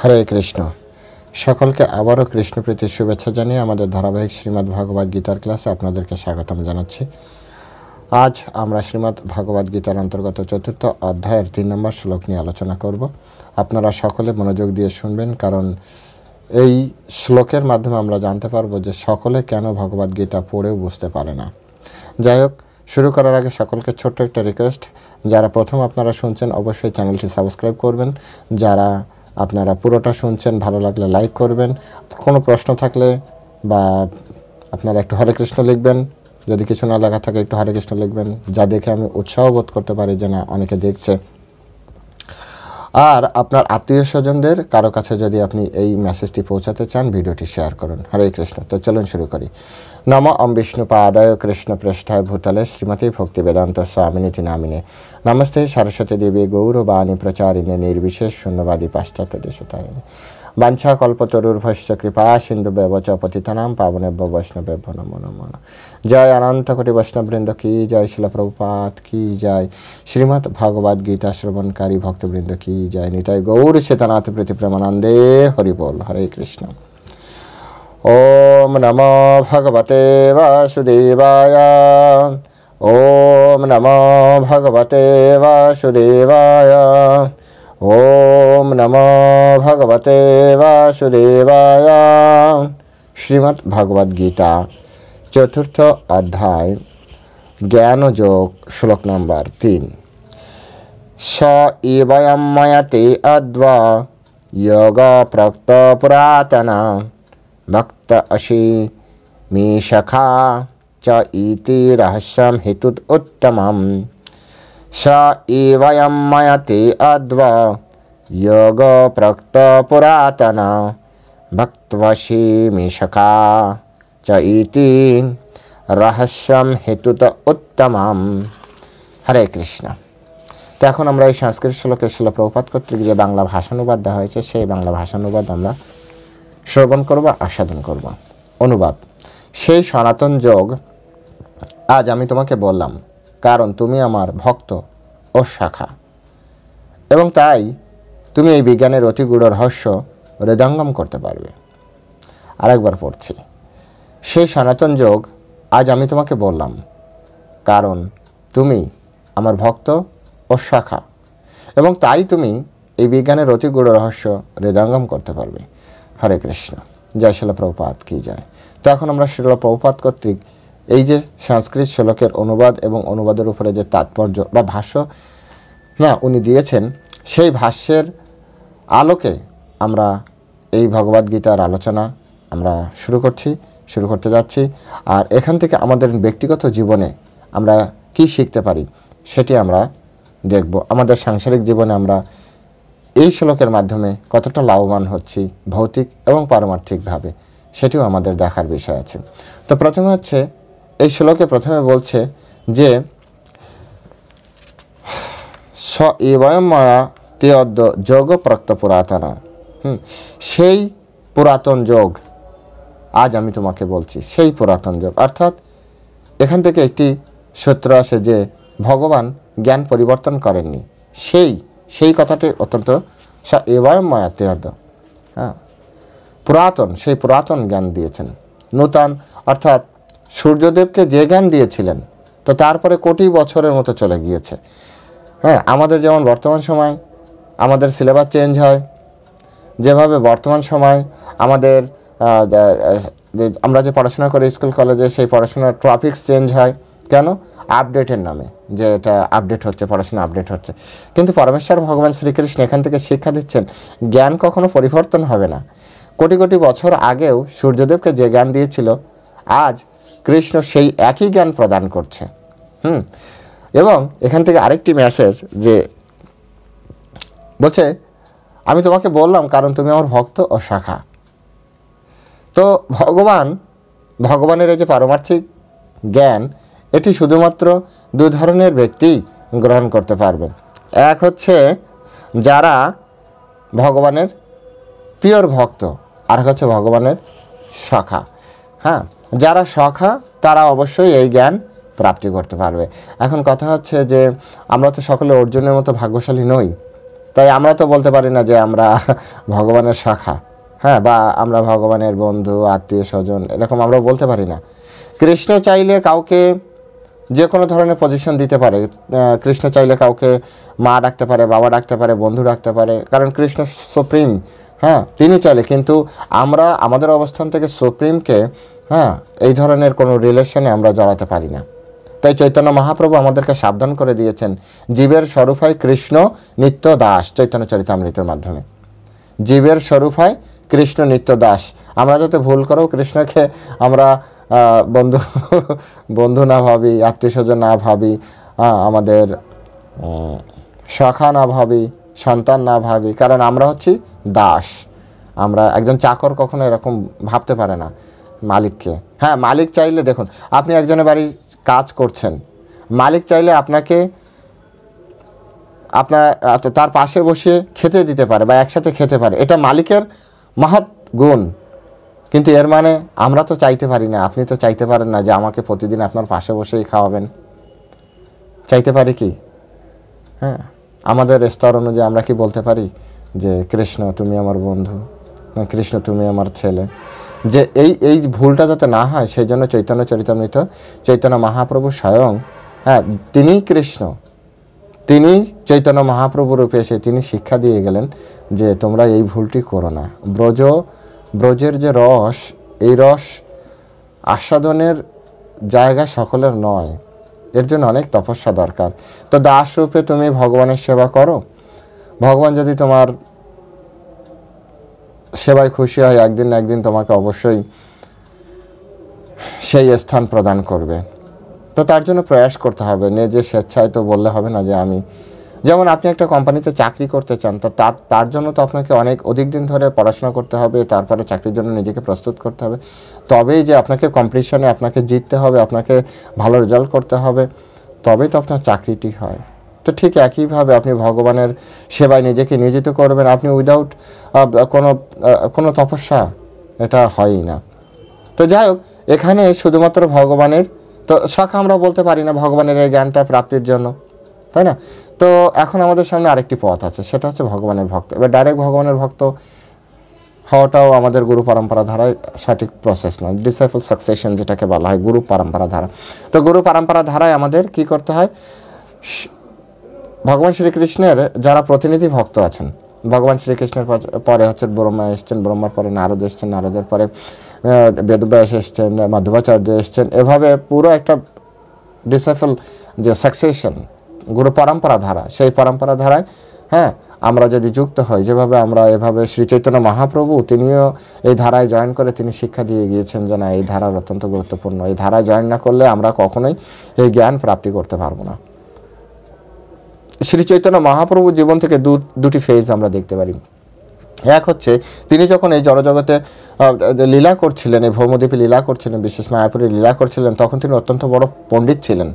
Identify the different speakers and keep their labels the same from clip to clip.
Speaker 1: হরে কৃষ্ণ। সকলকে আবারও কৃষ্ণপ্রীতির শুভেচ্ছা জানিয়ে আমাদের ধারাবাহিক শ্রীমদ্ ভাগবত গীতার ক্লাসে আপনাদেরকে স্বাগতম জানাচ্ছি। আজ আমরা শ্রীমদ্ ভাগবত গীতার অন্তর্গত ৪র্থ অধ্যায়ের ৩ নম্বর শ্লোক নিয়ে আলোচনা করব। আপনারা সকলে মনোযোগ দিয়ে শুনবেন, কারণ এই শ্লোকের মাধ্যমে আমরা জানতে পারবো যে সকলে কেন ভগবত গীতা পড়েও বুঝতে পারে না। যাই হোক, শুরু করার আগে সকলকে ছোট্ট একটা রিকোয়েস্ট, যারা প্রথম আপনারা শুনছেন অবশ্যই চ্যানেলটি সাবস্ক্রাইব করবেন। যারা আপনারা পুরোটা শুনছেন, ভালো লাগলে লাইক করবেন। কোনো প্রশ্ন থাকলে বা আপনারা একটু হরে কৃষ্ণ লিখবেন, যদি কিছু না লেখা থাকে একটু হরে কৃষ্ণ লিখবেন, যা দেখে আমি উৎসাহ বোধ করতে পারি যে না অনেকে দেখছে। আর আপনার আত্মীয় স্বজনদের কারো কাছে যদি আপনি এই মেসেজটি পৌঁছাতে চান, ভিডিওটি শেয়ার করুন। হরে কৃষ্ণ। তো চলুন শুরু করি। নম ওম বিষ্ণুপাদায় কৃষ্ণ পৃষ্ঠায় ভূতলে শ্রীমতী ভক্তি বেদান্ত স্বামিনীতি নামিনে নমস্তে সরস্বতী দেবী গৌরবাণী প্রচারিণে নির্বিশেষ শূন্যবাদী পাশ্চাত্য দেশতারিণে বাঞ্ছা কল্পতরুর্ভশ্চ কৃপা সিন্ধু ব্যবচ পতিতানাম পাবনেভ্য বৈষ্ণবেভ্য নমো নমঃ। জয় অনন্ত কোটি বৈষ্ণববৃন্দ কি জয়, শিল প্রভুপাদ কি জয়, শ্রীমদ্ ভাগবত গীতা শ্রবণকারী ভক্তবৃন্দ কি জয়, নিতাই গৌর চেতনাথ প্রীতি প্রেমানন্দে হরি বল। হরে কৃষ্ণ। ওম নমো ভগবতে বাসুদেবায়। ওম নমো ভগবতে বাসুদেবায়। ওম নমো ভগবতে বাসুদেবায়। শ্রীমদ্ ভাগবত গীতা ৪র্থ অধ্যায় জ্ঞানযোগ, শ্লোক নম্বর ৩। স ইবয়ম ময়তে অদ্বা যোগ প্রক্ত পুরাতন ভক্ত অসি মি সখা চ ইতি রহস্যম হেতুত উত্তমম। স ইবয়ম ময়তে অদ্বা যোগ প্রক্ত পুরাতন ভক্তবশি মি সখা চ ইতি রহস্যম হেতুত উত্তমম। হরে কৃষ্ণ। তো এখন আমরা এই সংস্কৃত শ্লোকের শিল প্রভুপাদ কর্তৃক যে বাংলা ভাষানুবাদ দেওয়া হয়েছে, সেই বাংলা ভাষানুবাদ আমরা শ্রবণ করব, আস্বাদন করব। অনুবাদ: সেই সনাতন যোগ আজ আমি তোমাকে বললাম, কারণ তুমি আমার ভক্ত ও শাখা, এবং তাই তুমি এই বিজ্ঞানের অতি গূঢ় রহস্য হৃদয়ঙ্গম করতে পারবে। আরেকবার পড়ছি। সেই সনাতন যোগ আজ আমি তোমাকে বললাম, কারণ তুমি আমার ভক্ত ও শাখা, এবং তাই তুমি এই বিজ্ঞানের অতি গূঢ় রহস্য হৃদয়ঙ্গম করতে পারবে। হরে কৃষ্ণ। জয় শিল প্রভুপাদ কি জয়। তো এখন আমরা শিল প্রভুপাদ কর্তৃক এই যে সংস্কৃত শ্লোকের অনুবাদ এবং অনুবাদের উপরে যে তাৎপর্য বা ভাষ্য উনি দিয়েছেন, সেই ভাষ্যের আলোকে আমরা এই ভগবদ গীতার আলোচনা আমরা শুরু করতে যাচ্ছি। আর এখান থেকে আমাদের ব্যক্তিগত জীবনে আমরা কি শিখতে পারি সেটি আমরা দেখব। আমাদের সাংসারিক জীবনে আমরা এই শ্লোকের মাধ্যমে কতটা লাভবান হচ্ছি ভৌতিক এবং পারমার্থিকভাবে, সেটিও আমাদের দেখার বিষয় আছে। তো প্রথমে হচ্ছে এই শ্লোকে প্রথমে বলছে যে স এবয়ম ময়া তে অদ্য যোগ প্রক্ত পুরাতন। সেই পুরাতন যোগ আজ আমি তোমাকে বলছি, সেই পুরাতন যোগ। অর্থাৎ এখান থেকে একটি সূত্র আসে যে ভগবান জ্ঞান পরিবর্তন করেননি। সেই কথাটি অত্যন্ত এবয়ম ময়াতে অদ্য, পুরাতন, সেই পুরাতন জ্ঞান দিয়েছেন। নূতন অর্থাৎ সূর্যদেবকে যে জ্ঞান দিয়েছিলেন, তো তারপরে কোটি বছরের মতো চলে গিয়েছে। আমাদের যেমন বর্তমান সময় আমাদের সিলেবাস চেঞ্জ হয়, যেভাবে বর্তমান সময় আমাদের আমরা যে পড়াশোনা করি স্কুল কলেজে, সেই পড়াশোনার টপিকস চেঞ্জ হয়। কেন? আপডেটের নামে, যে এটা আপডেট হচ্ছে, পড়াশোনা আপডেট হচ্ছে। কিন্তু পরমেশ্বর ভগবান শ্রীকৃষ্ণ এখান থেকে শিক্ষা দিচ্ছেন, জ্ঞান কখনো পরিবর্তন হবে না। কোটি কোটি বছর আগেও সূর্যদেবকে যে জ্ঞান দিয়েছিল, আজ কৃষ্ণ সেই একই জ্ঞান প্রদান করছে। এবং এখান থেকে আরেকটি মেসেজ যে বলছে, আমি তোমাকে বললাম কারণ তুমি আমার ভক্ত ও শাখা। তো ভগবানের এই যে পারমার্থিক জ্ঞান, এটি শুধুমাত্র দুই ধরনের ব্যক্তি গ্রহণ করতে পারবে। এক হচ্ছে যারা ভগবানের প্রিয়র ভক্ত, আর হচ্ছে ভগবানের শাখা। যারা শাখা তারা অবশ্যই এই জ্ঞান প্রাপ্তি করতে পারবে। এখন কথা হচ্ছে যে আমরা তো সকলে অর্জুনের মতো ভাগ্যশালী নই। তাই আমরা তো বলতে পারি না যে আমরা ভগবানের শাখা, হ্যাঁ, বা আমরা ভগবানের বন্ধু, আত্মীয় স্বজন, এরকম আমরা বলতে পারি না। কৃষ্ণ চাইলে কাউকে যে কোনো ধরনের পজিশন দিতে পারে। কৃষ্ণ চাইলে কাউকে মা ডাকতে পারে, বাবা ডাকতে পারে, বন্ধু ডাকতে পারে, কারণ কৃষ্ণ সুপ্রিম, হ্যাঁ, তিনি চাইলে। কিন্তু আমরা আমাদের অবস্থান থেকে সুপ্রিমকে, হ্যাঁ, এই ধরনের কোনো রিলেশনে আমরা জড়াতে পারি না। তাই চৈতন্য মহাপ্রভু আমাদেরকে সাবধান করে দিয়েছেন, জীবের স্বরূপ হয় কৃষ্ণ নিত্য দাস, চৈতন্য চরিতামৃতের মাধ্যমে। জীবের স্বরূপ হয় কৃষ্ণ নিত্য দাস। আমরা যাতে ভুল করেও কৃষ্ণকে আমরা বন্ধু বন্ধু না ভাবি, আত্মীয় স্বজন না ভাবি, আমাদের সখা না ভাবি, সন্তান না ভাবি, কারণ আমরা হচ্ছি দাস। আমরা একজন চাকর কখনো এরকম ভাবতে পারে না মালিককে। হ্যাঁ, মালিক চাইলে, দেখুন আপনি একজনের বাড়ি কাজ করছেন, মালিক চাইলে আপনাকে তার পাশে বসে খেতে দিতে পারে বা একসাথে খেতে পারে, এটা মালিকের মহৎ গুণ। কিন্তু এর মানে আমরা তো চাইতে পারি না, আপনি তো চাইতে পারেন না যে আমাকে প্রতিদিন আপনার পাশে বসেই খাওয়াবেন। চাইতে পারি কি? হ্যাঁ, আমাদের স্তর অনুযায়ী আমরা কি বলতে পারি যে কৃষ্ণ তুমি আমার বন্ধু, কৃষ্ণ তুমি আমার ছেলে? যে এই ভুলটা যাতে না হয় সেই জন্য চৈতন্য চরিতামৃত চৈতন্য মহাপ্রভু স্বয়ং, হ্যাঁ, তিনিই কৃষ্ণ, তিনি চৈতন্য মহাপ্রভু রূপে এসে তিনি শিক্ষা দিয়ে গেলেন যে তোমরা এই ভুলটি করো না। ব্রজের যে রস, এই রস আস্বাদনের জায়গা সকলের নয়, এর জন্য অনেক তপস্যা দরকার। তো দাস রূপে তুমি ভগবানের সেবা করো, ভগবান যদি তোমার সেবায় খুশি হয়, একদিন না একদিন তোমাকে অবশ্যই সেই স্থান প্রদান করবে। তো তার জন্য প্রয়াস করতে হবে, নিজে স্বেচ্ছায় তো বললে হবে না যে আমি, যেমন আপনি একটা কোম্পানিতে চাকরি করতে চান, তো তার জন্য তো আপনাকে অধিক দিন ধরে পড়াশোনা করতে হবে, তারপরে চাকরির জন্য নিজেকে প্রস্তুত করতে হবে, তবেই যে আপনাকে কম্পিটিশনে আপনাকে জিততে হবে, আপনাকে ভালো রেজাল্ট করতে হবে, তবেই তো আপনার চাকরিটি হয়। তো ঠিক একইভাবে আপনি ভগবানের সেবায় নিজেকে নিয়োজিত করবেন, আপনি উইদাউট কোনো তপস্যা এটা হয়ই না। তো যাই হোক, এখানে শুধুমাত্র ভগবানের তো শাখা আমরা বলতে পারি না ভগবানের এই জ্ঞানটা প্রাপ্তির জন্য, তাই না? তো এখন আমাদের সামনে আরেকটি পথ আছে, সেটা হচ্ছে ভগবানের ভক্ত। এবার ডাইরেক্ট ভগবানের ভক্ত হওয়াটাও আমাদের গুরু পরম্পরা ধারায় সঠিক প্রসেস নয়, ডিসাইপল সাকসেশন যেটাকে বলা হয়, গুরু পরম্পরা ধারা। তো গুরু পরম্পরা ধারায় আমাদের কি করতে হয়, ভগবান শ্রীকৃষ্ণের যারা প্রতিনিধি ভক্ত আছেন, ভগবান শ্রীকৃষ্ণের পরে হচ্ছে ব্রহ্মা এসছেন, ব্রহ্মার পরে নারদ এসছেন, নারদের পরে বেদব্যাস এসছেন, মাধবাচার্য এসছেন, এভাবে পুরো একটা ডিসাইপল যে সাকসেশন গুরু পরম্পরা ধারা, সেই পরম্পরা ধারায়, হ্যাঁ, আমরা যদি যুক্ত হই, যেভাবে আমরা এভাবে শ্রী চৈতন্য মহাপ্রভু তিনিও এই ধারায় জয়েন করে তিনি শিক্ষা দিয়ে গিয়েছেন যে না, এই ধারার অত্যন্ত গুরুত্বপূর্ণ, এই ধারায় জয়েন না করলে আমরা কখনোই এই জ্ঞান প্রাপ্তি করতে পারবো না। শ্রী চৈতন্য মহাপ্রভুর জীবন থেকে দুটি ফেজ আমরা দেখতে পারি। এক হচ্ছে তিনি যখন এই জড়জগতে লীলা করছিলেন, এই ভৌমদ্বীপে লীলা করছিলেন, বিশেষ মায়াপুরে লীলা করছিলেন, তখন তিনি অত্যন্ত বড় পণ্ডিত ছিলেন,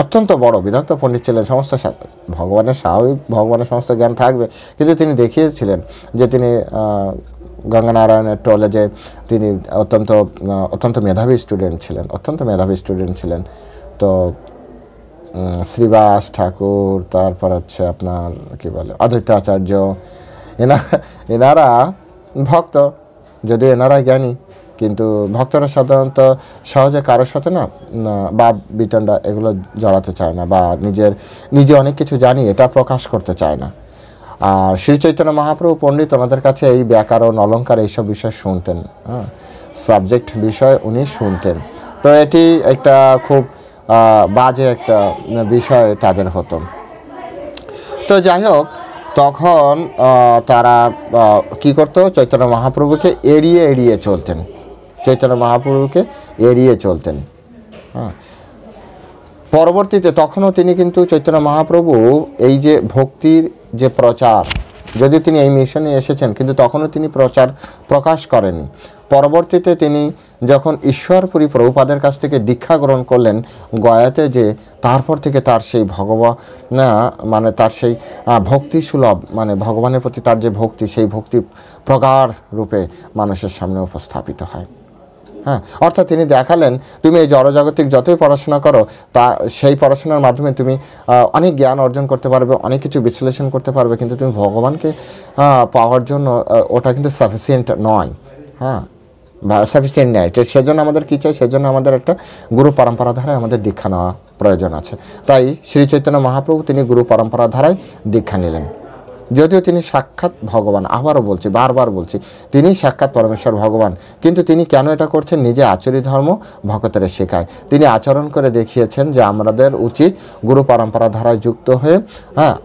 Speaker 1: অত্যন্ত বড় বিদগ্ধ পণ্ডিত ছিলেন। সমস্ত ভগবানের স্বাভাবিক ভগবানের সমস্ত জ্ঞান থাকবে, কিন্তু তিনি দেখিয়েছিলেন যে তিনি গঙ্গানারায়ণের টোলে যে তিনি অত্যন্ত মেধাবী স্টুডেন্ট ছিলেন, অত্যন্ত মেধাবী স্টুডেন্ট ছিলেন। তো শ্রীবাস ঠাকুর, তারপর হচ্ছে আপনার কি বলে অদ্বৈত আচার্য, এনারা ভক্ত, যদিও এনারা জ্ঞানী, কিন্তু ভক্তরা সাধারণত সহজে কারোর সাথে না বাদ বিতণ্ডা এগুলো জড়াতে চায় না, বা নিজে অনেক কিছু জানি এটা প্রকাশ করতে চায় না। আর শ্রী চৈতন্য মহাপ্রভু পণ্ডিত, ওনাদের কাছে এই ব্যাকরণ, অলঙ্কার এইসব বিষয় শুনতেন, হ্যাঁ, সাবজেক্ট বিষয় উনি শুনতেন। তো এটি একটা খুব বাজে একটা বিষয় তাদের হতো। তো যাই হোক, তখন তারা কি করতো, চৈতন্য মহাপ্রভুকে এড়িয়ে চলতেন, চৈতন্য মহাপ্রভুকে এড়িয়ে চলতেন। হ্যাঁ, পরবর্তীতে তখনও তিনি কিন্তু চৈতন্য মহাপ্রভু এই যে ভক্তির যে প্রচার, যদি তিনি এই মিশনে এসেছেন, কিন্তু তখনও তিনি প্রকাশ করেননি। পরবর্তীতে তিনি যখন ঈশ্বরপুরী প্রভুপাদের কাছ থেকে দীক্ষা গ্রহণ করলেন গয়াতে, যে তারপর থেকে তার সেই মানে তার সেই ভক্তি সুলভ, মানে ভগবানের প্রতি তার যে ভক্তি, সেই ভক্তি প্রগাঢ় রূপে মানুষের সামনে উপস্থাপিত হয়। হ্যাঁ, অর্থাৎ তিনি দেখালেন তুমি এই জড়জাগতিক যতই পড়াশোনা করো তা সেই পড়াশোনার মাধ্যমে তুমি অনেক জ্ঞান অর্জন করতে পারবে, অনেক কিছু বিশ্লেষণ করতে পারবে, কিন্তু তুমি ভগবানকে পাওয়ার জন্য ওটা কিন্তু সাফিসিয়েন্ট নয়। হ্যাঁ, বা সাফিসিয়েন্ট নেয়। তো সেজন্য আমাদের কী চাই? সেজন্য আমাদের একটা গুরু পরম্পরা ধারায় আমাদের দীক্ষা নেওয়া প্রয়োজন আছে। তাই শ্রী চৈতন্য মহাপ্রভু তিনি গুরু পরম্পরা ধারায় দীক্ষা নিলেন। যদিও তিনি সাক্ষাৎ ভগবান, আবারও বলছি, বারবার বলছি, তিনি সাক্ষাৎ পরমেশ্বর ভগবান, কিন্তু তিনি কেন এটা করছেন? নিজে আচরি ধর্ম ভক্তদের শেখায়। তিনি আচরণ করে দেখিয়েছেন যে আমাদের উচিত গুরু পরম্পরা ধারায় যুক্ত হয়ে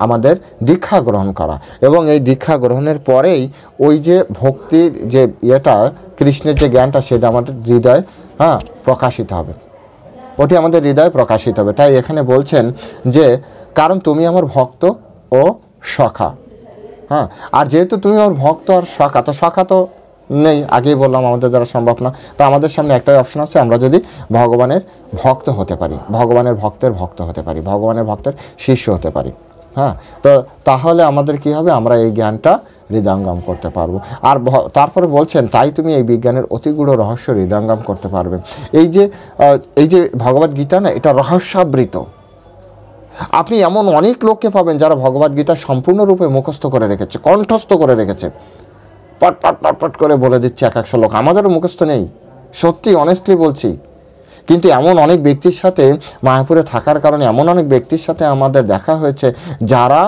Speaker 1: আমাদের দীক্ষা গ্রহণ করা, এবং এই দীক্ষা গ্রহণের পরেই ওই যে ভক্তির যে ইয়েটা, কৃষ্ণের যে জ্ঞানটা, সেটা আমাদের হৃদয়ে প্রকাশিত হবে, ওটি আমাদের হৃদয়ে প্রকাশিত হবে। তাই এখানে বলছেন যে কারণ তুমি আমার ভক্ত ও সখা। হ্যাঁ, আর যেহেতু তুমি আমার ভক্ত আর সখা, তো সখা তো নেই, আগেই বললাম আমাদের দ্বারা সম্ভব না। তো আমাদের সামনে একটাই অপশন আছে, আমরা যদি ভগবানের ভক্ত হতে পারি, ভগবানের ভক্তের ভক্ত হতে পারি, ভগবানের ভক্তের শিষ্য হতে পারি। হ্যাঁ, তো তাহলে আমাদের কি হবে? আমরা এই জ্ঞানটা হৃদয়ঙ্গম করতে পারবো। আর তারপরে বলছেন তাই তুমি এই বিজ্ঞানের অতিগূঢ় রহস্য হৃদয়ঙ্গম করতে পারবে। এই যে ভগবদ্গীতা না, এটা রহস্যাবৃত। আপনি এমন অনেক লোককে পাবেন যারা ভগবদ্গীতা সম্পূর্ণরূপে মুখস্থ করে রেখেছে, কণ্ঠস্থ করে রেখেছে, পট পট পট পট করে বলে দিচ্ছে এক একশো লোক। আমাদেরও মুখস্থ নেই, সত্যি অনেস্টলি বলছি। কিন্তু এমন অনেক ব্যক্তির সাথে মায়াপুরে থাকার কারণে এমন অনেক ব্যক্তির সাথে আমাদের দেখা হয়েছে যারা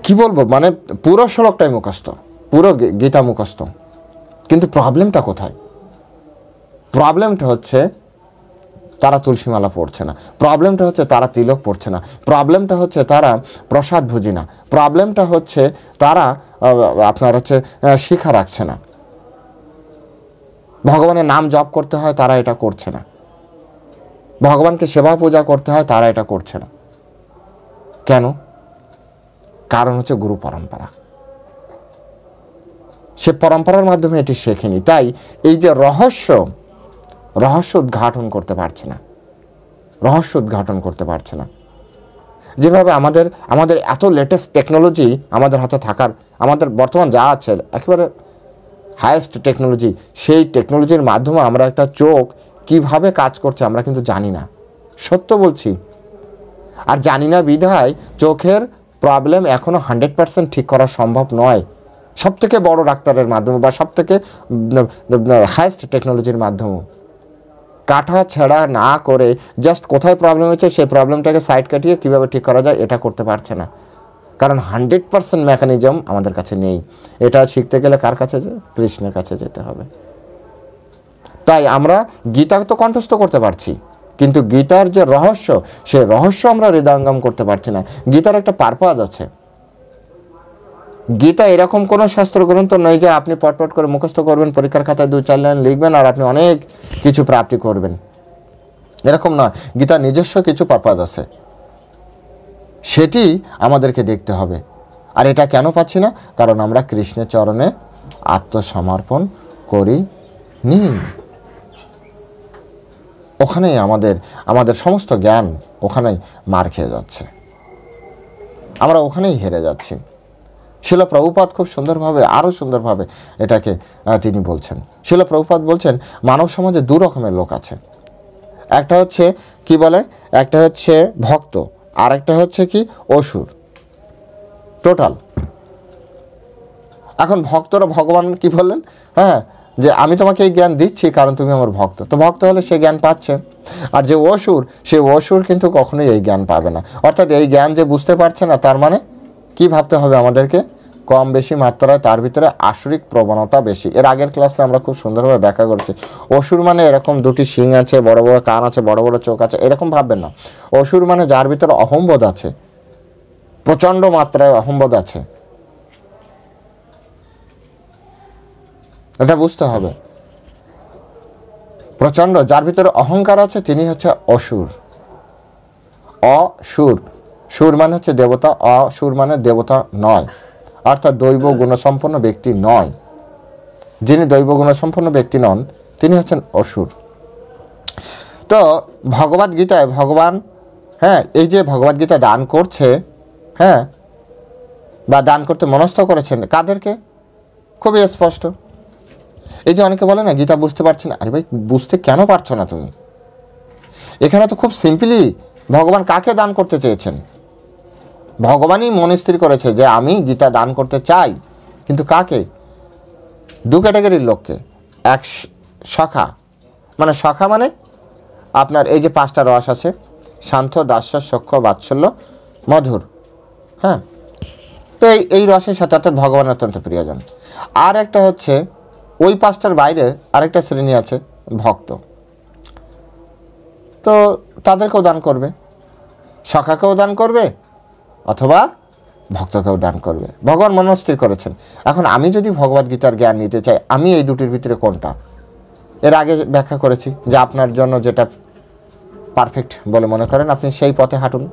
Speaker 1: কি বলবো, মানে পুরো শ্লোকটাই মুখস্থ, পুরো গীতা মুখস্থ। কিন্তু প্রবলেমটা কোথায়? প্রবলেমটা হচ্ছে তারা তুলসীমালা পড়ছে না, প্রবলেমটা হচ্ছে তারা তিলক পড়ছে না, প্রবলেমটা হচ্ছে তারা প্রসাদ ভুজি না, প্রবলেমটা হচ্ছে তারা আপনার হচ্ছে শিখা রাখছে না, ভগবানের নাম জপ করতে হয় তারা এটা করছে না, ভগবানকে সেবা পূজা করতে হয় তারা এটা করছে না। কেন? কারণ হচ্ছে গুরু পরম্পরা, সে পরম্পরার মাধ্যমে এটি শেখেনি। তাই এই যে রহস্য উদ্ঘাটন করতে পারছে না, রহস্য উদ্ঘাটন করতে পারছে না। যেভাবে আমাদের এত লেটেস্ট টেকনোলজি আমাদের হাতে থাকার, আমাদের বর্তমান যা আছে একেবারে হায়েস্ট টেকনোলজি, সেই টেকনোলজির মাধ্যমে আমরা একটা চোখ কিভাবে কাজ করছে আমরা কিন্তু জানি না, সত্য বলছি। আর জানি না বিধায় চোখের প্রবলেম এখনও 100% ঠিক করা সম্ভব নয় সবথেকে বড় ডাক্তারের মাধ্যমে বা সবথেকে হায়েস্ট টেকনোলজির মাধ্যমে। কাটা ছেঁড়া না করে জাস্ট কোথায় প্রবলেম হচ্ছে সেই প্রবলেমটাকে সাইড কাটিয়ে কীভাবে ঠিক করা যায় এটা করতে পারছে না, কারণ 100% মেকানিজম আমাদের কাছে নেই। এটা শিখতে গেলে কার কাছে? কৃষ্ণের কাছে যেতে হবে। তাই আমরা গীতা তো কণ্ঠস্থ করতে পারছি, কিন্তু গীতার যে রহস্য, সেই রহস্য আমরা হৃদয়ঙ্গম করতে পারছি না। গীতার একটা পারপাস আছে। গীতা এরকম কোনো শাস্ত্র গ্রন্থ নয় যে আপনি পটপট করে মুখস্থ করবেন, পরীক্ষার খাতায় 2-4 লাইন লিখবেন আর আপনি অনেক কিছু প্রাপ্তি করবেন, এরকম নয়। গীতার নিজস্ব কিছু পারপাস আছে, সেটি আমাদেরকে দেখতে হবে। আর এটা কেন পাচ্ছি না? কারণ আমরা কৃষ্ণের চরণে আত্মসমর্পণ করিনি। ওখানেই আমাদের সমস্ত জ্ঞান ওখানেই মার খেয়ে যাচ্ছে, আমরা ওখানেই হেরে যাচ্ছি। শিলা প্রভুপাদ খুব সুন্দরভাবে, আরও সুন্দরভাবে এটাকে তিনি বলছেন। শিলা প্রভুপাদ বলছেন মানব সমাজে 2 রকমের লোক আছে। একটা হচ্ছে কি বলে, একটা হচ্ছে ভক্ত, আর একটা হচ্ছে কি অসুর। টোটাল এখন ভক্তরা ভগবান কি বললেন? হ্যাঁ, যে আমি তোমাকে এই জ্ঞান দিচ্ছি কারণ তুমি আমার ভক্ত। তো ভক্ত হলে সে জ্ঞান পাচ্ছে। আর যে অসুর, সে অসুর কিন্তু কখনোই এই জ্ঞান পাবে না। অর্থাৎ এই জ্ঞান যে বুঝতে পারছে না, তার মানে কি ভাবতে হবে আমাদেরকে? কম বেশি মাত্রায় তার ভিতরে আসরিক প্রবণতা বেশি। এর আগের ক্লাসে আমরা খুব সুন্দরভাবে ব্যাখ্যা করেছি। অসুর মানে এরকম 2টি শিং আছে, বড় বড় কান আছে, বড় বড় চোখ আছে, এরকম ভাববেন না। অসুর মানে যার ভিতরে অহংবোধ আছে, প্রচণ্ড মাত্রায় অহংবোধ আছে, এটা বুঝতে হবে। প্রচণ্ড যার ভিতরে অহংকার আছে তিনি হচ্ছে অসুর। অসুর, সুর মানে হচ্ছে দেবতা, অসুর মানে দেবতা নয়, অর্থাৎ দৈব গুণসম্পন্ন ব্যক্তি নয়। যিনি দৈব গুণসম্পন্ন ব্যক্তি নন তিনি হচ্ছেন অসুর। তো ভগবদ্গীতায় ভগবান, এই যে ভগবদ্গীতা দান করছে, বা দান করতে মনস্থ করেছেন কাদেরকে? খুবই স্পষ্ট, এই যে অনেকে বলে না গীতা বুঝতে পারছি না, আরে ভাই বুঝতে কেন পারছো না তুমি? এখানে তো খুব সিম্পলি ভগবান কাকে দান করতে চেয়েছেন? ভগবানই মনে স্থির করেছে যে আমি গীতা দান করতে চাই, কিন্তু কাকে? দু ক্যাটাগরির লোককে। এক সখা, মানে সখা মানে আপনার এই যে 5টা রস আছে, শান্ত, দাস্য, সখ্য, বাৎসল্য, মধুর। হ্যাঁ, তো এই রসের সাথে অর্থাৎ ভগবানের অত্যন্ত প্রিয়জন। আর একটা হচ্ছে ওই 5টার বাইরে আরেকটা শ্রেণী আছে ভক্ত, তো তাদেরকেও দান করবে, সখাকেও দান করবে অথবা ভক্তকেও দান করবে। ভগবান মনস্থির করেছেন। এখন আমি যদি ভগবদ্গীতার জ্ঞান নিতে চাই, আমি এই দুটির ভিতরে কোনটা? এর আগে ব্যাখ্যা করেছি যে আপনার জন্য যেটা পারফেক্ট বলে মনে করেন আপনি সেই পথে হাঁটুন।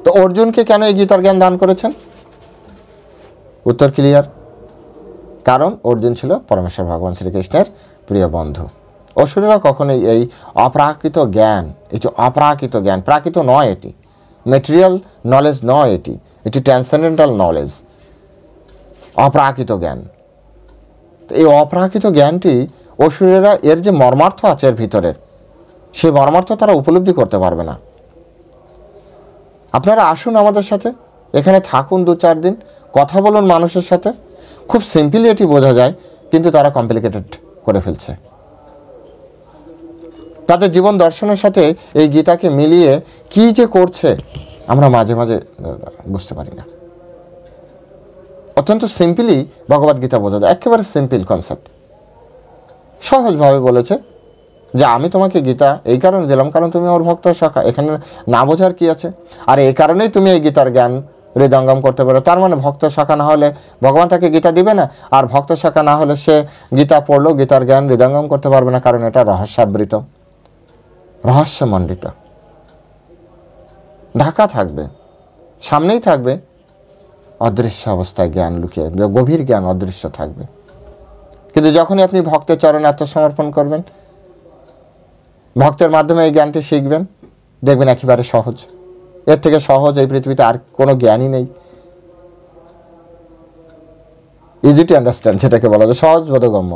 Speaker 1: তো অর্জুনকে কেন এই গীতার জ্ঞান দান করেছেন? উত্তর ক্লিয়ার, কারণ অর্জুন ছিল পরমেশ্বর ভগবান শ্রীকৃষ্ণের প্রিয় বন্ধু। অসুরেরা কখনোই এই অপ্রাকৃত জ্ঞান, এই যে অপ্রাকৃত জ্ঞান, প্রাকৃত নয়, এটি মেটেরিয়াল নলেজ নয়, এটি ট্রান্সেন্ডেন্টাল নলেজ, অপ্রাকৃত জ্ঞান। এই অপ্রাকৃত জ্ঞানটি অসুরেরা এর যে মর্মার্থ আছে এর ভিতরের, সেই মর্মার্থ তারা উপলব্ধি করতে পারবে না। আপনারা আসুন আমাদের সাথে, এখানে থাকুন 2-4 দিন, কথা বলুন মানুষের সাথে, খুব সিম্পলি এটি বোঝা যায়, কিন্তু তারা কমপ্লিকেটেড করে ফেলছে। তাদের জীবন দর্শনের সাথে এই গীতাকে মিলিয়ে কি যে করছে আমরা মাঝে মাঝে বুঝতে পারি না। অত্যন্ত সিম্পলি ভগবদ্গীতা বোঝা যায়, একেবারে সিম্পল কনসেপ্ট, সহজভাবে বলেছে যে আমি তোমাকে গীতা এই কারণে দিলাম কারণ তুমি আমার ভক্ত সখা। এখানে না বোঝার কি আছে? আর এই কারণেই তুমি এই গীতার জ্ঞান হৃদয়ঙ্গম করতে পারো। তার মানে ভক্ত সখা না হলে ভগবান তাকে গীতা দিবে না, আর ভক্ত সখা না হলে সে গীতা পড়লেও গীতার জ্ঞান হৃদয়ঙ্গম করতে পারবে না, কারণ এটা রহস্যাবৃত, রহস্যমণ্ডিত, ঢাকা থাকবে, সামনেই থাকবে অদৃশ্য অবস্থায় জ্ঞান লুকিয়ে, গভীর জ্ঞান অদৃশ্য থাকবে। কিন্তু যখনই আপনি ভক্তের চরণে আত্মসমর্পণ করবেন, ভক্তের মাধ্যমে এই জ্ঞানটি শিখবেন, দেখবেন একেবারে সহজ। এর থেকে সহজ এই পৃথিবীতে আর কোনো জ্ঞানই নেই। ইজি টু আন্ডারস্ট্যান্ড, সেটাকে বলা যায় সহজ বোধগম্য,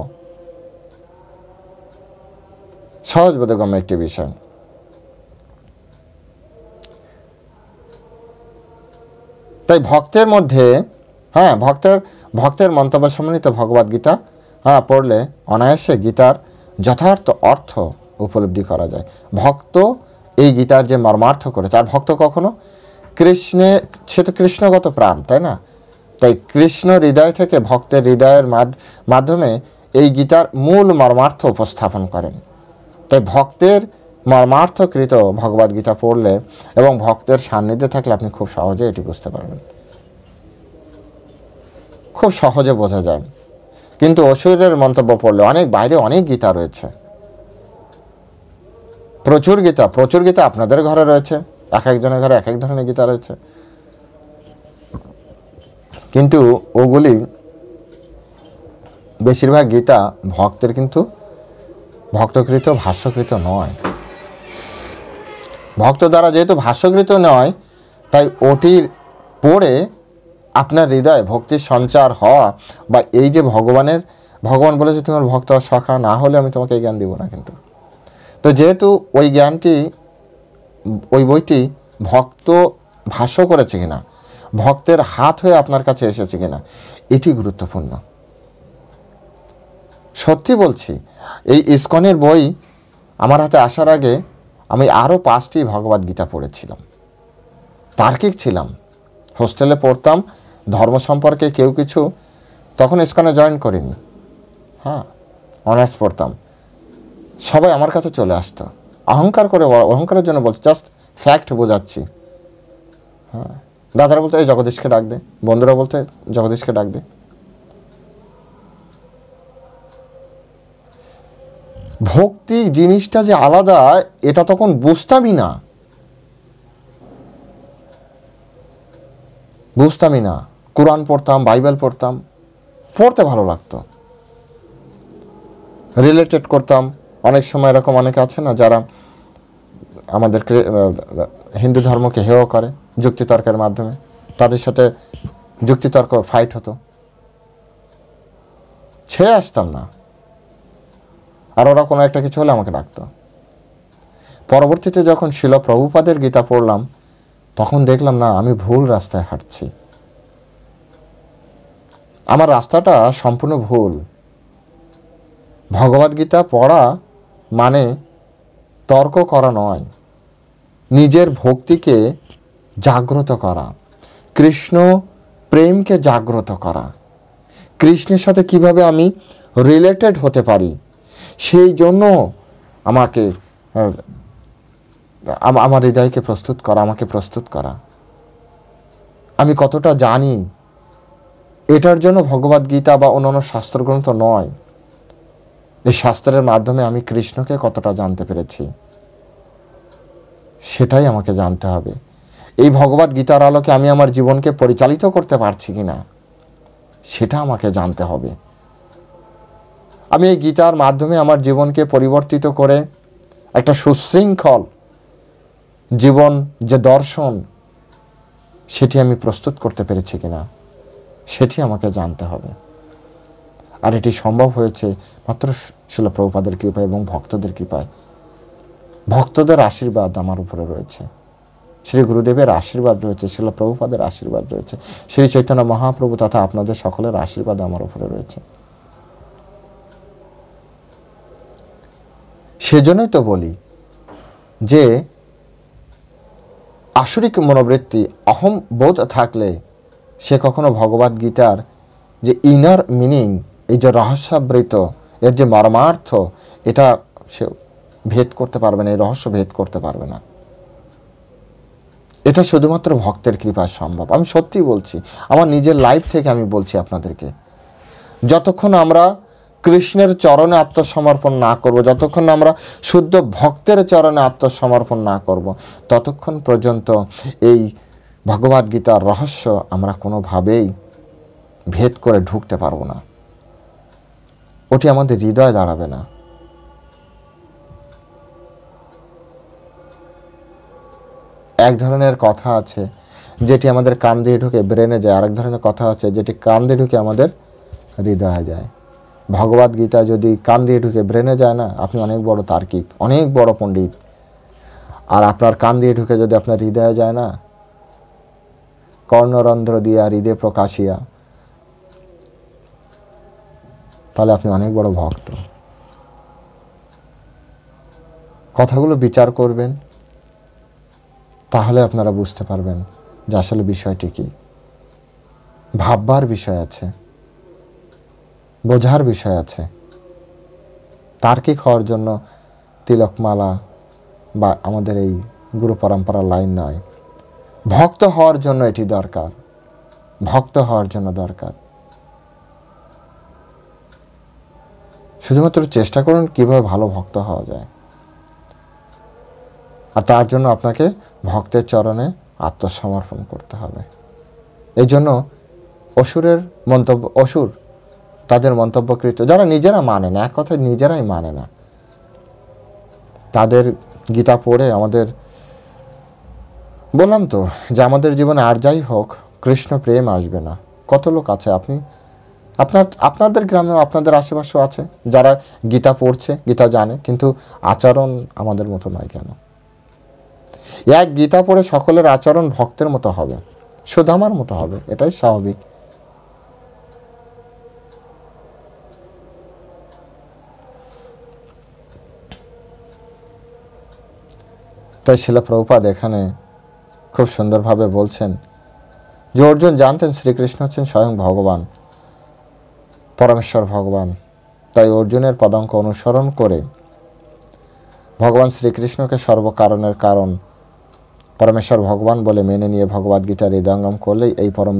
Speaker 1: সহজ বোধগম্য একটি বিষয়। তাই ভক্তের মধ্যে, হ্যাঁ, ভক্তের মন্তব্য সম্বলিত ভগবদ্গীতা পড়লে অনায়াসে গীতার যথার্থ অর্থ উপলব্ধি করা যায়। ভক্ত এই গীতার যে মর্মার্থ করেছে, আর ভক্ত কখনো সে তো কৃষ্ণগত প্রাণ, তাই না? তাই কৃষ্ণ হৃদয় থেকে ভক্তের হৃদয়ের মাধ্যমে এই গীতার মূল মর্মার্থ উপস্থাপন করেন। তাই ভক্তের মর্মার্থকৃত ভগবদ্গীতা পড়লে এবং ভক্তের সান্নিধ্যে থাকলে আপনি খুব সহজে এটি বুঝতে পারবেন, খুব সহজে বোঝা যায়। কিন্তু অসুরের মন্তব্য পড়লে অনেক বাইরে অনেক গীতা রয়েছে, প্রচুর গীতা আপনাদের ঘরে রয়েছে, এক একজনের ঘরে এক এক ধরনের গীতা রয়েছে, কিন্তু ওগুলি বেশিরভাগ গীতা ভক্তের কিন্তু ভক্তকৃত, ভাষ্যকৃত নয়। ভক্ত দ্বারা যেহেতু ভাষ্যকৃত নয়, তাই ওটির পড়ে আপনার হৃদয়ে ভক্তির সঞ্চার হওয়া, বা এই যে ভগবান বলেছে তোমার ভক্ত সখা না হলে আমি তোমাকে এই জ্ঞান দিব না। কিন্তু তো যেহেতু ওই জ্ঞানটি, ওই বইটি ভক্ত ভাষ্য করেছে কিনা, ভক্তের হাত হয়ে আপনার কাছে এসেছে কিনা, এটি গুরুত্বপূর্ণ। সত্যি বলছি, এই ইসকনের বই আমার হাতে আসার আগে আমি আরও 5টি ভগবদ্গীতা পড়েছিলাম, তার্কিক ছিলাম, হোস্টেলে পড়তাম, ধর্ম সম্পর্কে কেউ কিছু, তখন ইসকনে জয়েন করিনি, হ্যাঁ, অনার্স পড়তাম, সবাই আমার কাছে চলে আসতো অহংকার করে, অহংকারের জন্য বলছে, জাস্ট ফ্যাক্ট বোঝাচ্ছি। হ্যাঁ, দাদারা বলতো এই জগদীশকে ডাক দে, বন্ধুরা বলতে জগদীশকে ডাক দে। ভক্তি জিনিসটা যে আলাদা এটা তখন বুঝতামই না। কোরআন পড়তাম, বাইবেল পড়তাম, পড়তে ভালো লাগতো, রিলেটেড করতাম। অনেক সময় এরকম অনেকে আছে না যারা আমাদেরকে হিন্দু ধর্মকে হেয় করে যুক্তিতর্কের মাধ্যমে, তাদের সাথে যুক্তিতর্ক ফাইট হতো। ছেড়ে আসতাম না, আর ওরা কোনো একটা কিছু হলে আমাকে ডাকতো। পরবর্তীতে যখন শিল প্রভুপাদের গীতা পড়লাম, তখন দেখলাম না, আমি ভুল রাস্তায় হাঁটছি, আমার রাস্তাটা সম্পূর্ণ ভুল। ভগবদ্গীতা পড়া মানে তর্ক করা নয়, নিজের ভক্তিকে জাগ্রত করা, কৃষ্ণ প্রেমকে জাগ্রত করা, কৃষ্ণের সাথে কিভাবে আমি রিলেটেড হতে পারি, সেই জন্য আমাকে আমার হৃদয়কে প্রস্তুত করা, আমাকে প্রস্তুত করা। আমি কতটা জানি এটার জন্য ভগবদ্গীতা বা অন্যান্য শাস্ত্রগ্রন্থ নয়, এই শাস্ত্রের মাধ্যমে আমি কৃষ্ণকে কতটা জানতে পেরেছি সেটাই আমাকে জানতে হবে। এই ভগবদ্গীতার আলোকে আমি আমার জীবনকে পরিচালিত করতে পারছি কিনা সেটা আমাকে জানতে হবে। আমি এই গীতার মাধ্যমে আমার জীবনকে পরিবর্তিত করে একটা সুশৃঙ্খল জীবন যে দর্শন, সেটি আমি প্রস্তুত করতে পেরেছি কিনা সেটি আমাকে জানতে হবে। আর এটি সম্ভব হয়েছে মাত্র শিল প্রভুপাদের কৃপায় এবং ভক্তদের কৃপায়। ভক্তদের আশীর্বাদ আমার উপরে রয়েছে, শ্রী গুরুদেবের আশীর্বাদ রয়েছে, শিল প্রভুপাদের আশীর্বাদ রয়েছে, শ্রী চৈতন্য মহাপ্রভু তথা আপনাদের সকলের আশীর্বাদ আমার উপরে রয়েছে। সেজন্যই তো বলি যে আসরিক মনোবৃত্তি, অহম বোধ থাকলে সে কখনো ভগবদ্গীতার যে ইনার মিনিং, এই যে রহস্যাবৃত, এর যে মর্মার্থ, এটা সে ভেদ করতে পারবে না, এই রহস্য ভেদ করতে পারবে না। এটা শুধুমাত্র ভক্তের কৃপায় সম্ভব। আমি সত্যি বলছি, আমার নিজের লাইফ থেকে আমি বলছি আপনাদেরকে, যতক্ষণ আমরা কৃষ্ণের চরণে আত্মসমর্পণ না করব, যতক্ষণ আমরা শুদ্ধ ভক্তের চরণে আত্মসমর্পণ না করব, ততক্ষণ পর্যন্ত এই ভগবদ্গীতার রহস্য আমরা কোনোভাবেই ভেদ করে ঢুকতে পারবো না, ওটি আমাদের হৃদয়ে দাঁড়াবে না। এক ধরনের কথা আছে যেটি আমাদের কান দিয়ে ঢুকে ব্রেনে যায়, আরেক ধরনের কথা আছে যেটি কান দিয়ে ঢুকে আমাদের হৃদয়ে যায়। ভগবদ্গীতা যদি কান দিয়ে ঢুকে ব্রেনে যায় না, আপনি অনেক বড় তার্কিক, অনেক বড় পণ্ডিত। আর আপনার কান দিয়ে ঢুকে যদি আপনার হৃদয়ে যায় না, কর্ণরন্ধ্র দিয়া হৃদয় প্রকাশিয়া, তাহলে আপনি অনেক বড় ভক্ত। কথাগুলো বিচার করবেন, তাহলে আপনারা বুঝতে পারবেন যে আসলে বিষয়টি কি। ভাববার বিষয় আছে, বোঝার বিষয় আছে। তার্কিক হওয়ার জন্য তিলকমালা বা আমাদের এই গুরু পরম্পরার লাইন নয়, ভক্ত হওয়ার জন্য এটি দরকার, ভক্ত হওয়ার জন্য দরকার। শুধুমাত্র চেষ্টা করুন কিভাবে ভালো ভক্ত হওয়া যায়, আর তার জন্য আপনাকে ভক্তের চরণে আত্মসমর্পণ করতে হবে। এই জন্য অসুরের মন্তব্য, অসুর তাদের মন্তব্যকৃত, যারা নিজেরা মানে না, এক কথায় নিজেরাই মানে না, তাদের গীতা পড়ে আমাদের, বললাম তো যে আমাদের জীবনে আর যাই হোক কৃষ্ণ প্রেম আসবে না। কত লোক আছে, আপনাদের গ্রামেও আপনাদের আশেপাশেও আছে যারা গীতা পড়ছে, গীতা জানে, কিন্তু আচরণ আমাদের মতো নয়। কেন? এক গীতা পড়ে সকলের আচরণ ভক্তের মতো হবে, সুদামার মতো হবে, এটাই স্বাভাবিক। তাই শিল প্রভুপাদ এখানে খুব সুন্দরভাবে বলছেন যে অর্জুন জানতেন শ্রীকৃষ্ণ হচ্ছেন স্বয়ং ভগবান, পরমেশ্বর ভগবান। তাই অর্জুনের পদাঙ্ক অনুসরণ করে ভগবান শ্রীকৃষ্ণকে সর্বকারণের কারণ, পরমেশ্বর ভগবান বলে মেনে নিয়ে ভগবদ্গীতার হৃদয়ঙ্গম করলেই এই পরম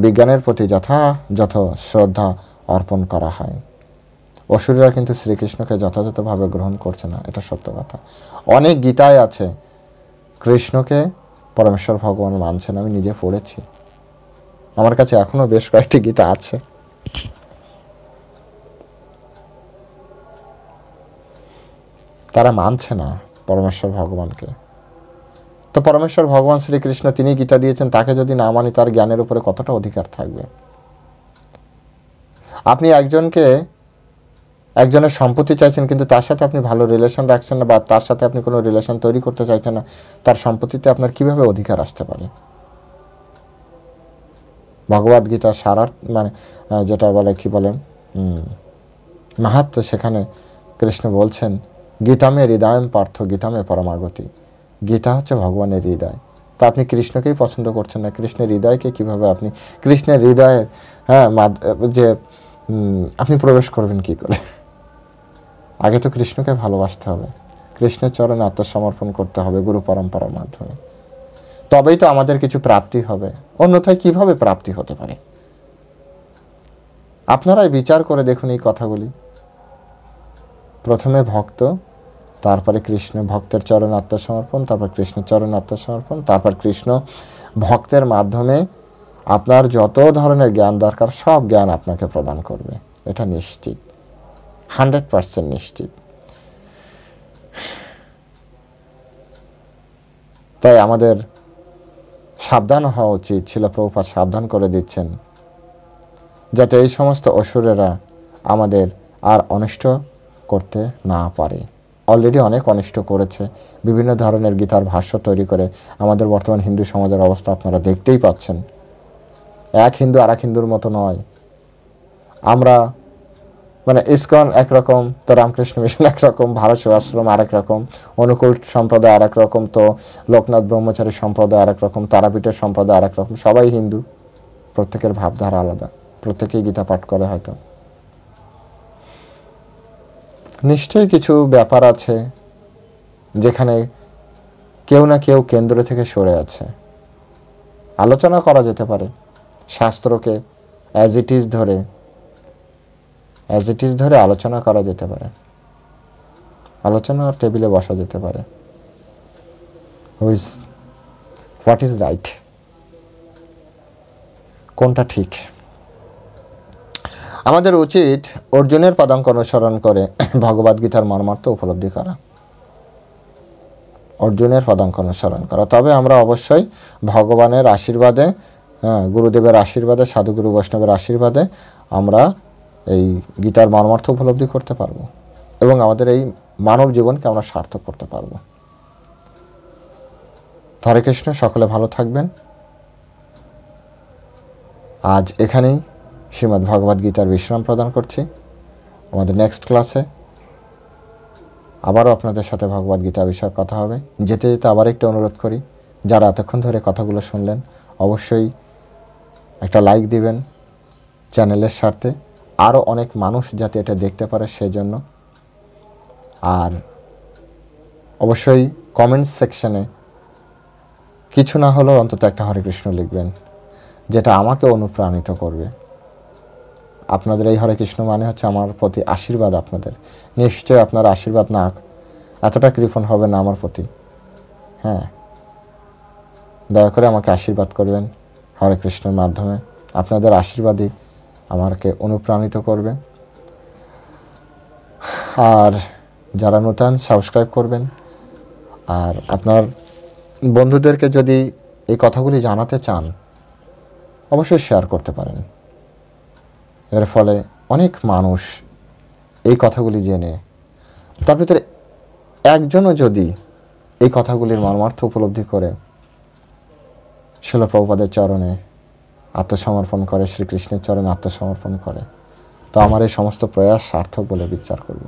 Speaker 1: বিজ্ঞানের প্রতি যথাযথ শ্রদ্ধা অর্পণ করা হয়। অসুরীরা কিন্তু শ্রীকৃষ্ণকে যথাযথভাবে গ্রহণ করছে না, এটা সত্য কথা। অনেক গীতায় আছে কৃষ্ণকে পরমেশ্বর ভগবান মানছেন, আমি নিজে পড়েছি, আমার কাছে এখনো বেশ কয়েকটি গীতা আছে। তারা মানছে না পরমেশ্বর ভগবানকে। তো পরমেশ্বর ভগবান শ্রীকৃষ্ণ তিনি গীতা দিয়েছেন, তাকে যদি না মানি তার জ্ঞানের উপরে কতটা অধিকার থাকবে? আপনি একজনের সম্পত্তি চাইছেন, কিন্তু তার সাথে আপনি ভালো রিলেশন রাখছেন না, বা তার সাথে আপনি কোনো রিলেশন তৈরি করতে চাইছেন না, তার সম্পত্তিতে আপনার কিভাবে অধিকার আসতে পারে? ভগবদ গীতা সারার্থ মানে যেটা বলে কি বলে মাহাত্ম্য, সেখানে কৃষ্ণ বলছেন গীতামে হৃদয়ম পার্থ গীতামে পরমাগতি। গীতা হচ্ছে ভগবানের হৃদয়। তা আপনি কৃষ্ণকেই পছন্দ করছেন না, কৃষ্ণের হৃদয়কে কিভাবে আপনি কৃষ্ণের হৃদয়ের যে আপনি প্রবেশ করবেন কি করে? আগে তো কৃষ্ণকে ভালোবাসতে হবে, কৃষ্ণের চরণে আত্মসমর্পণ করতে হবে গুরু পরম্পরার মাধ্যমে, তবেই তো আমাদের কিছু প্রাপ্তি হবে। অন্যথায় কিভাবে প্রাপ্তি হতে পারে? আপনারাই বিচার করে দেখুন এই কথাগুলি। প্রথমে ভক্ত, তারপরে কৃষ্ণ, ভক্তের চরণে আত্মসমর্পণ, তারপর কৃষ্ণের চরণে আত্মসমর্পণ, তারপর কৃষ্ণ ভক্তের মাধ্যমে আপনার যত ধরনের জ্ঞান দরকার সব জ্ঞান আপনাকে প্রদান করবে। এটা নিশ্চিত, 100% নিশ্চিত। তাই আমাদের সাবধান হওয়া উচিত। শিল প্রভুপাদ সাবধান করে দিচ্ছেন যাতে এই সমস্ত অসুরেরা আমাদের আর অনিষ্ট করতে না পারে। অলরেডি অনেক অনিষ্ট করেছে, বিভিন্ন ধরনের গীতার ভাষ্য তৈরি করে। আমাদের বর্তমান হিন্দু সমাজের অবস্থা আপনারা দেখতেই পাচ্ছেন। এক হিন্দু আর এক হিন্দুর মতো নয়। আমরা মানে ইসকন একরকম, তো রামকৃষ্ণ মিশন একরকম, ভারত সেবাশ্রম আরেক রকম, অনুকূল সম্প্রদায় আরেক রকম, তো লোকনাথ ব্রহ্মচারী সম্প্রদায় আরেক রকম, তারাপীঠের সম্প্রদায় আরেক রকম। সবাই হিন্দু, প্রত্যেকের ভাবধারা আলাদা, প্রত্যেকেই গীতা পাঠ করে হয়তো। নিশ্চয়ই কিছু ব্যাপার আছে যেখানে কেউ না কেউ কেন্দ্র থেকে সরে আছে। আলোচনা করা যেতে পারে, শাস্ত্রকে অ্যাজ ইট ইজ ধরে আলোচনা করা যেতে পারে, আলোচনার টেবিলে বসা যেতে পারে। হোয়াট ইজ রাইট, কোনটা ঠিক। আমাদের উচিত অর্জুনের পদাঙ্ক অনুসরণ করে ভগবদ্গীতার মর্মার্থ উপলব্ধি করা, অর্জুনের পদাঙ্ক অনুসরণ করা। তবে আমরা অবশ্যই ভগবানের আশীর্বাদে, গুরুদেবের আশীর্বাদে, সাধুগুরু বৈষ্ণবের আশীর্বাদে আমরা এই গীতার মর্মার্থ উপলব্ধি করতে পারবো এবং আমাদের এই মানব জীবনকে আমরা সার্থক করতে পারবো। হরে কৃষ্ণ, সকলে ভালো থাকবেন। আজ এখানেই শ্রীমদ্ ভগবদ গীতার বিশ্রাম প্রদান করছি। আমাদের নেক্সট ক্লাসে আবারও আপনাদের সাথে ভগবদ গীতা বিষয়ে কথা হবে। যেতে যেতে আবার একটু অনুরোধ করি, যারা এতক্ষণ ধরে কথাগুলো শুনলেন অবশ্যই একটা লাইক দিবেন চ্যানেলের স্বার্থে, আরও অনেক মানুষ যাতে এটা দেখতে পারে সেজন্য। আর অবশ্যই কমেন্টস সেকশনে কিছু না হলেও অন্তত একটা হরে কৃষ্ণ লিখবেন, যেটা আমাকে অনুপ্রাণিত করবে। আপনাদের এই হরে কৃষ্ণ মানে হচ্ছে আমার প্রতি আশীর্বাদ। আপনাদের নিশ্চয় আপনার আশীর্বাদ না এতটা কৃপণ হবে না আমার প্রতি। দয়া করে আমাকে আশীর্বাদ করবেন হরে কৃষ্ণের মাধ্যমে। আপনাদের আশীর্বাদই আমাকে অনুপ্রাণিত করবে। আর যারা নতুন সাবস্ক্রাইব করবেন, আর আপনার বন্ধুদেরকে যদি এই কথাগুলি জানাতে চান অবশ্যই শেয়ার করতে পারেন। এর ফলে অনেক মানুষ এই কথাগুলি জেনে, তার ভিতরে একজনও যদি এই কথাগুলির মর্মার্থ উপলব্ধি করে শিল প্রভুপাদের চরণে আত্মসমর্পণ করে, শ্রীকৃষ্ণের চরণে আত্মসমর্পণ করে, তো আমার এই সমস্ত প্রয়াস সার্থক বলে বিচার করব।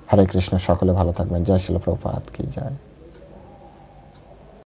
Speaker 1: হরে কৃষ্ণ, সকলে ভালো থাকবেন। জয় শিল প্রভুপাদ কি জয়।